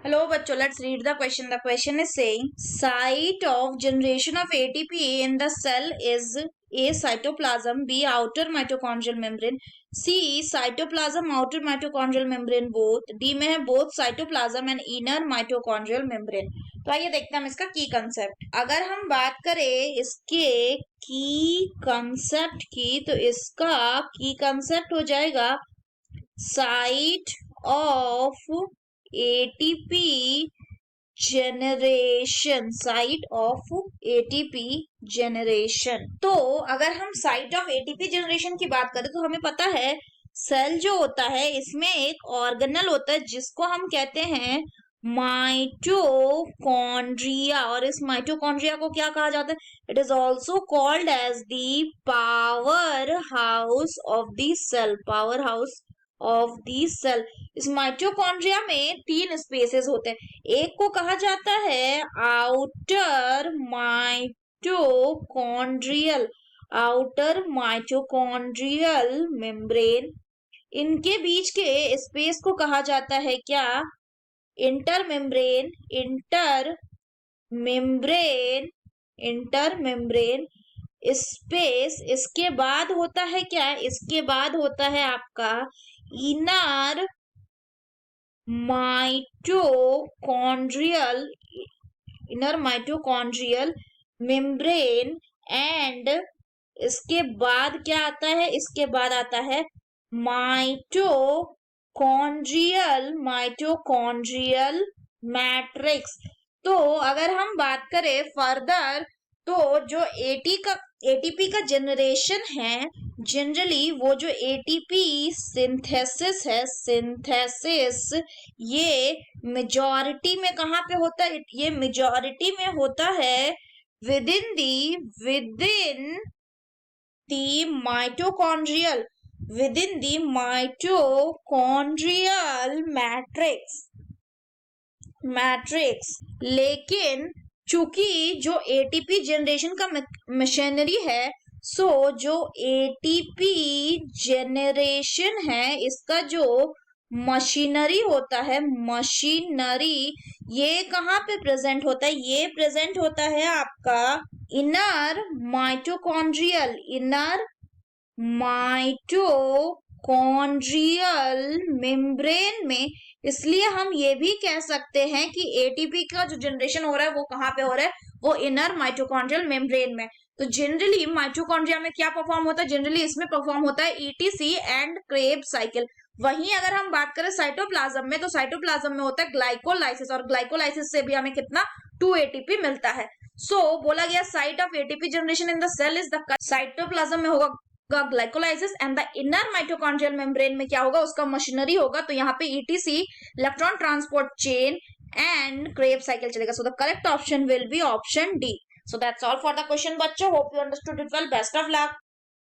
Hello, bachcho. Let's read the question. The question is saying site of generation of ATP in the cell is A. Cytoplasm, B. Outer mitochondrial membrane, C. Cytoplasm, outer mitochondrial membrane both, D में है both cytoplasm and inner mitochondrial membrane. तो आइए देखते हैं हम इसका की concept. अगर हम बात करें इसके की कंसेप्ट की तो इसका की कंसेप्ट हो जाएगा site of ATP generation, site of ATP generation. तो अगर हम साइट ऑफ ATP generation की बात करें तो हमें पता है सेल जो होता है इसमें एक ऑर्गेनल होता है जिसको हम कहते हैं माइटोकॉन्ड्रिया, और इस माइटोकॉन्ड्रिया को क्या कहा जाता है? It is also called as the power house of the cell, power house of the cell. इस माइटोकॉन्ड्रिया में 3 स्पेसेस होते हैं. एक को कहा जाता है outer mitochondrial, outer mitochondrial membrane. इनके बीच के स्पेस को कहा जाता है क्या? Inter membrane, inter membrane, inter membrane space. इसके बाद होता है क्या? इसके बाद होता है आपका inner mitochondrial, inner mitochondrial membrane. And इसके बाद क्या आता है? इसके बाद आता है माइटोकॉन्ड्रियल, माइटोकॉन्ड्रियल मैट्रिक्स. तो अगर हम बात करें फर्दर तो जो एटीपी का जनरेशन है, जनरली वो जो एटीपी सिंथेसिस है, सिंथेसिस ये मेजॉरिटी में कहाँ पे होता है? ये मेजॉरिटी में होता है विदिन दी माइटोकॉन्ड्रियल, विदिन दी माइटोकॉन्ड्रियल मैट्रिक्स. लेकिन चूंकि जो एटीपी जनरेशन का मशीनरी है, सो जो एटीपी जनरेशन है इसका जो मशीनरी होता है, मशीनरी ये कहाँ पे प्रेजेंट होता है? ये प्रेजेंट होता है आपका inner mitochondrial, inner mitochondrial membrane में. इसलिए हम ये भी कह सकते हैं कि एटीपी का जो जनरेशन हो रहा है वो कहाँ पे हो रहा है? वो इनर माइटोकॉन्ड्रियल मेम्ब्रेन में. तो जनरली माइटोकॉन्ड्रिया में क्या परफॉर्म होता है? जनरली इसमें परफॉर्म होता है ईटीसी एंड क्रेब साइकिल. वहीं अगर हम बात करें साइटोप्लाज्म में तो साइटोप्लाज्म में होता है ग्लाइकोलाइसिस, और ग्लाइकोलाइसिस से भी हमें कितना 2 एटीपी मिलता है. बोला गया site of ATP generation in the cell is the cytoplasm में होगा glycolysis, and the inner mitochondrial membrane में क्या होगा? उसका मशीनरी होगा. तो यहाँ पे ETC, electron transport chain and Krebs cycle चलेगा. So the correct option will be option D. So that's all for the question, बच्चों. Hope you understood it well. Best of luck.